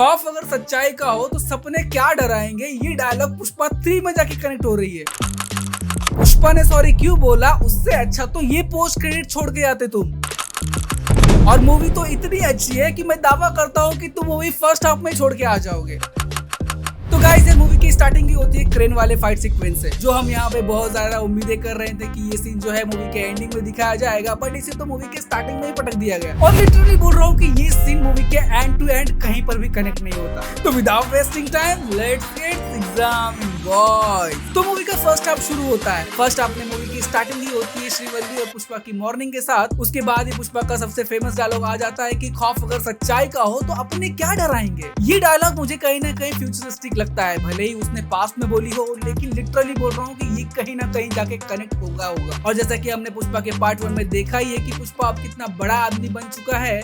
खौफ अगर सच्चाई का हो तो सपने क्या डराएंगे, ये डायलॉग पुष्पा 3 में जाके कनेक्ट हो रही है। पुष्पा ने सॉरी क्यों बोला, उससे अच्छा तो ये पोस्ट क्रेडिट छोड़ के आते तुम। और मूवी तो इतनी अच्छी है कि मैं दावा करता हूँ कि तुम मूवी फर्स्ट हाफ में छोड़ के आ जाओगे। तो गाइस, ये मूवी की स्टार्टिंग की होती है क्रेन वाले फाइट सीक्वेंस से, जो हम यहाँ पे बहुत ज्यादा उम्मीदें कर रहे थे कि ये सीन जो है मूवी के एंडिंग में दिखाया जाएगा, बट इसे तो मूवी के स्टार्टिंग में ही पटक दिया गया। और लिटरली बोल रहा हूँ कि ये सीन मूवी के एंड टू एंड कहीं पर भी कनेक्ट नहीं होता। तो without wasting time let's get examine boys. तो मूवी का फर्स्ट हाफ शुरू होता है। फर्स्ट हाफ में मूवी की स्टार्टिंग ही होती है श्रीवल्ली और पुष्पा की मॉर्निंग के साथ। उसके बाद ही पुष्पा का सबसे फेमस डायलॉग आ जाता है कि खौफ अगर सच्चाई का हो तो अपने क्या डराएंगे। ये डायलॉग मुझे कहीं ना कहीं फ्यूचरिस्टिक लगता है, भले ही उसने पास्ट में बोली हो, लेकिन लिटरली बोल रहा हूँ कि ये कहीं ना कहीं जाके कनेक्ट होगा। और जैसा कि हमने पुष्पा के पार्ट 1 में देखा ही है कि पुष्पा अब कितना बड़ा आदमी बन चुका है,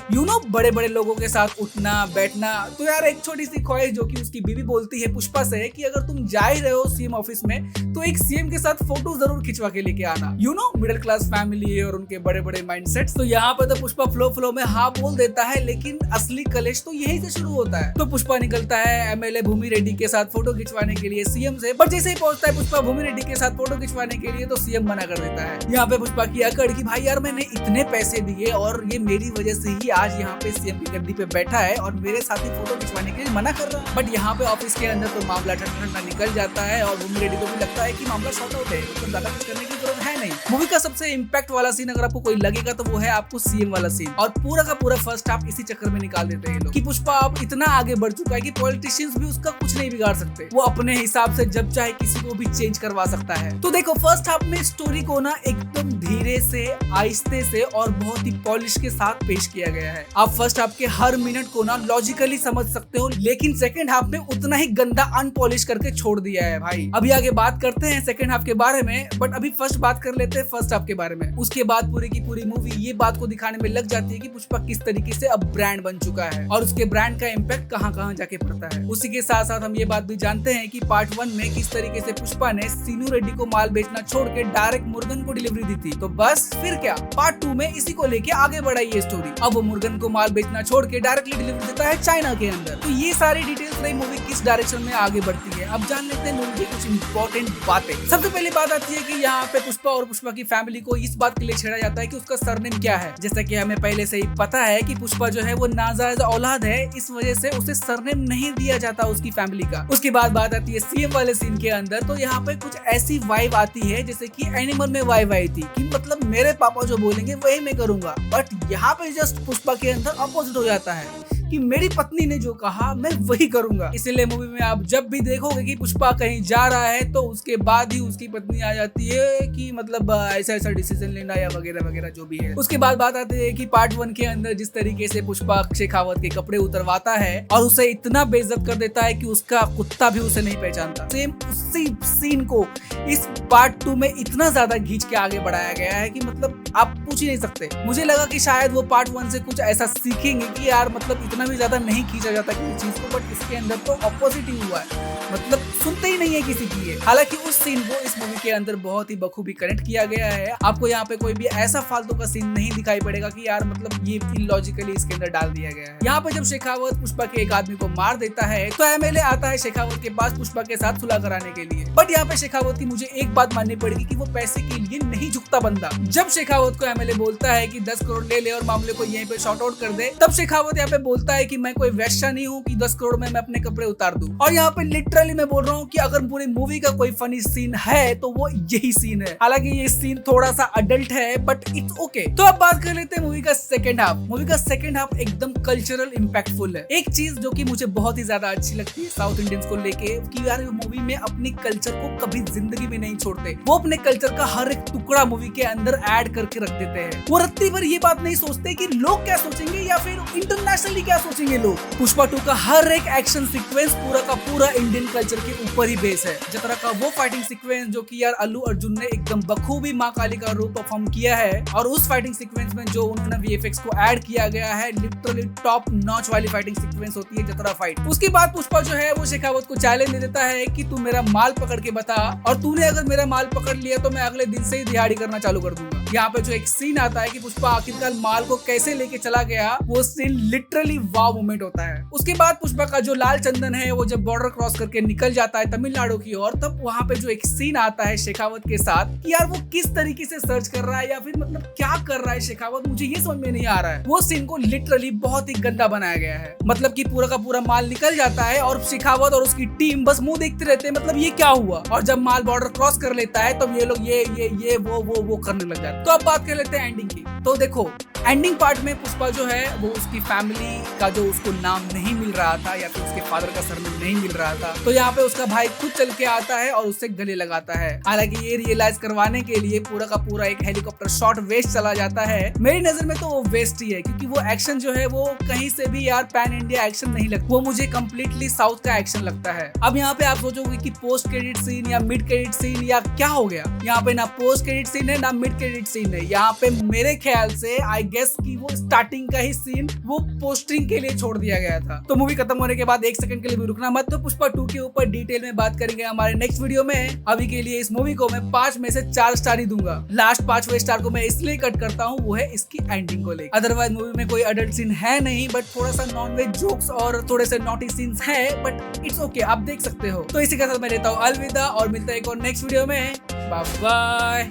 बड़े बड़े लोगों के साथ उठना बैठना। तो यार एक छोटी सी ख्वाहिश जो कि उसकी बीवी बोलती है पुष्पा से कि अगर तुम जा ही रहे हो सीएम ऑफिस में तो एक सीएम के साथ फोटो जरूर खिंचवा के लेके आना। मिडिल क्लास फैमिली है और उनके बड़े बड़े माइंडसेट्स। तो यहाँ पे तो पुष्पा फ्लो में हाँ बोल देता है, लेकिन असली कलेश तो यही से शुरू होता है। तो पुष्पा निकलता है एमएलए भूमि रेड्डी के साथ फोटो खिंचवाने के लिए सीएम से, पर जैसे ही पहुंचता है पुष्पा भूमि रेड्डी के साथ फोटो खिंचवाने के लिए तो सीएम मना कर देता है। यहाँ पे पुष्पा की अकड़ कि भाई यार मैंने इतने पैसे दिए और ये मेरी वजह से ही आज यहाँ पे सीएम की गद्दी पे बैठा है और मेरे साथ ही फोटो खिंचवाने के लिए मना कर रहा है। बट यहाँ पे ऑफिस के अंदर तो मामला ठंडा निकल जाता है और भूमि रेड्डी को भी लगता है कि मामला शॉर्ट आउट है, तो ज्यादा कुछ करने की जरूरत है नहीं। मूवी का सबसे इम्पैक्ट वाला सीन अगर आपको कोई लगेगा तो वो है आपको सीएम वाला सीन। और पूरा का पूरा फर्स्ट हाफ इसी चक्कर में निकाल देते हैं लोग कि पुष्पा अब इतना आगे बढ़ चुका है कि पॉलिटिशियंस भी उसका कुछ नहीं बिगाड़ सकते। वो अपने हिसाब से जब चाहे किसी को भी चेंज करवा सकता है। तो देखो फर्स्ट हाफ में स्टोरी को ना एकदम धीरे से, आहिस्ते से और बहुत ही पॉलिश के साथ पेश किया गया है। आप फर्स्ट हाफ के हर मिनट को ना लॉजिकली समझ सकते हो, लेकिन सेकंड हाफ में उतना ही गंदा अनपॉलिश करके छोड़ दिया है भाई। अभी आगे बात करते हैं सेकंड हाफ के बारे में, बट अभी फर्स्ट बात कर लेते हैं फर्स्ट हाफ के बारे में। उसके बाद पूरी की पूरी मूवी ये बात को दिखाने में लग जाती है कि पुष्पा किस तरीके से अब ब्रांड बन चुका है और उसके ब्रांड का इम्पैक्ट कहाँ जाके पड़ता है। उसी के साथ साथ हम ये बात भी जानते हैं कि पार्ट 1 में किस तरीके से पुष्पा ने सीनू रेड्डी को माल बेचना छोड़ के डायरेक्ट मुर्गन को डिलीवरी दी थी। तो बस फिर क्या, पार्ट 2 में इसी को लेके आगे बढ़ाई ये स्टोरी। अब वो मुर्गन को माल बेचना छोड़ के डायरेक्टली डिलीवरी देता है चाइना के अंदर। तो ये सारी डिटेल्स रही मूवी किस डायरेक्शन में आगे बढ़ती है। अब जान लेते हैं मूवी की कुछ इंपॉर्टेंट बातें। सबसे पहली बात आती है कि यहाँ पे पुष्पा और पुष्पा की फैमिली को इस बात के लिए छेड़ा जाता है कि उसका सरनेम क्या है। जैसा कि हमें पहले से ही पता है कि पुष्पा जो है वो नाजायज औलाद है, इस वजह से उसे सरनेम नहीं दिया जाता उसकी फैमिली का। उसके बाद बात आती है सीएम वाले सीन के अंदर। तो यहाँ पे कुछ ऐसी वाइब आती है जैसे कि एनिमल में वाइब आई थी कि मतलब मेरे पापा जो बोलेंगे वही मैं करूंगा। बट यहाँ पे जस्ट पुष्पा के अंदर अपोजिट हो जाता है कि मेरी पत्नी ने जो कहा मैं वही करूंगा। इसलिए मूवी में आप जब भी देखोगे कि पुष्पा कहीं जा रहा है तो उसके बाद ही उसकी पत्नी आ जाती है कि मतलब ऐसा डिसीजन लेना या वगैरह वगैरह जो भी है। उसके बाद बात आती है कि पार्ट 1 के अंदर जिस तरीके से पुष्पा शेखावत के कपड़े उतरवाता है और उसे इतना बेइज्जत कर देता है कि उसका कुत्ता भी उसे नहीं पहचानता। सेम उसी सीन को इस पार्ट 2 में इतना ज्यादा खींच के आगे बढ़ाया गया है कि मतलब आप पूछ ही नहीं सकते। मुझे लगा कि शायद वो पार्ट 1 से कुछ ऐसा सीखेंगे कि यार मतलब इतना भी ज्यादा नहीं खींचा जाता किसी चीज को, बट इसके अंदर तो ऑपोजिट ही हुआ है, मतलब सुनते ही नहीं है किसी की ये। हालांकि उस सीन को इस मूवी के अंदर बहुत ही बखूबी कनेक्ट किया गया है। आपको यहाँ पे कोई भी ऐसा फालतू का सीन नहीं दिखाई पड़ेगा कि यार मतलब ये इलॉजिकली इसके अंदर डाल दिया गया है। यहाँ पे जब शेखावत पुष्पा के एक आदमी को मार देता है तो एमएलए आता है शेखावत के पास पुष्पा के साथ सुलह कराने के लिए। बट यहाँ पे शेखावत की मुझे एक बात माननी पड़ेगी कि वो पैसे के लिए नहीं झुकता बंदा। जब शेखावत को एमएलए बोलता है कि 10 करोड़ ले ले और मामले को यहीं पे शॉर्ट आउट कर दे, तब शेखावत यहाँ पे बोलता है कि मैं कोई वैश्या नहीं हूँ कि 10 करोड़ में मैं अपने कपड़े उतार दूं। और यहाँ पे लिटरली मैं बोल रहा हूँ कि अगर पूरी मूवी का कोई फनी सीन है तो वो यही सीन है। हालांकि ये सीन थोड़ा सा अडल्ट है बट इट्स ओके। तो अब बात कर लेते हैं मूवी का सेकंड हाफ। मूवी का सेकंड हाफ एकदम कल्चरल इम्पैक्टफुल है। एक चीज जो कि मुझे बहुत ही ज्यादा अच्छी लगती है साउथ इंडियंस को लेके कि यार मूवी में अपनी कल्चर को कभी जिंदगी में नहीं छोड़ते। वो अपने कल्चर का हर एक टुकड़ा मूवी के अंदर ऐड करके रख देते हैं। वो रत्ती भर ये बात नहीं सोचते कि लोग क्या सोचेंगे या फिर इंटरनेशनली क्या सोचेंगे लोग। पुष्पा 2 का हर एक एक्शन सीक्वेंस पूरा का पूरा इंडियन कल्चर के ऊपर ही बेस है। जतरा का वो फाइटिंग सीक्वेंस जो कि यार अल्लू अर्जुन ने एकदम बखूबी माँ काली का रूप परफॉर्म किया है, और उस फाइटिंग सीक्वेंस में जो उन्होंने वीएफएक्स को ऐड किया गया है, लिटरली टॉप नॉच वाली फाइटिंग सीक्वेंस होती है जतरा फाइट। उसके बाद पुष्पा जो है वो शेखावत को चैलेंज दे देता है कि तू मेरा माल पकड़ के बता, और तूने अगर मेरा माल पकड़ लिया तो मैं अगले दिन से ही दिहाड़ी करना चालू कर दूंगा। यहाँ पे जो एक सीन आता है कि पुष्पा आखिरकार माल को कैसे लेके चला गया, वो सीन लिटरली वाव मोमेंट होता है। उसके बाद पुष्पा का जो लाल चंदन है वो जब बॉर्डर क्रॉस करके निकल जाता है तमिलनाडु की ओर, तब वहाँ पे जो एक सीन आता है शेखावत के साथ कि यार वो किस तरीके से सर्च कर रहा है या फिर मतलब क्या कर रहा है शेखावत, मुझे ये समझ में नहीं आ रहा है। वो सीन को लिटरली बहुत ही गंदा बनाया गया है। मतलब कि पूरा का पूरा माल निकल जाता है और शेखावत और उसकी टीम बस मुंह देखते रहते हैं, मतलब ये क्या हुआ। और जब माल बॉर्डर क्रॉस कर लेता है तब ये लोग ये वो करने लग जाते हैं। तो अब बात कर लेते हैं एंडिंग की। तो देखो एंडिंग पार्ट में पुष्पा जो है वो उसकी फैमिली का जो उसको नाम नहीं मिल रहा था या फिर उसके फादर का सरनेम नहीं मिल रहा था, तो यहाँ पे उसका भाई खुद चल के आता है और उससे गले लगाता है। हालांकि ये रियलाइज करवाने के लिए पूरा का पूरा एक हेलीकॉप्टर शॉट वेस्ट चला जाता है। मेरी नजर में तो वो वेस्ट ही है, क्योंकि वो एक्शन जो है वो कहीं से भी यार पैन इंडिया एक्शन नहीं लगता, वो मुझे कम्प्लीटली साउथ का एक्शन लगता है। अब यहाँ पे आप सोचोगे कि पोस्ट क्रेडिट सीन या मिड क्रेडिट सीन या क्या हो गया, यहाँ पे ना पोस्ट क्रेडिट सीन है ना मिड क्रेडिट सीन है। यहाँ पे मेरे ख्याल से आई गेस कि वो स्टार्टिंग का ही सीन वो पोस्टिंग के लिए छोड़ दिया गया था। तो मूवी खत्म होने के बाद 1 सेकंड के लिए भी रुकना मत। तो पुष्पा 2 के ऊपर डिटेल में बात करेंगे हमारे नेक्स्ट वीडियो में। अभी के लिए इस मूवी को मैं 5 में से 4 स्टार ही दूंगा। लास्ट 5वें स्टार को मैं इसलिए कट करता हूँ, वो है इसकी एंडिंग को लेकर। अदरवाइज मूवी में कोई अडल्ट सीन है नहीं, बट थोड़ा सा नॉनवेज जोक्स और थोड़े से नॉटी सीन्स है, बट इट्स ओके, आप देख सकते हो। तो इसी के साथ मैं लेता हूँ अलविदा और मिलता है एक और नेक्स्ट वीडियो में। Bye bye.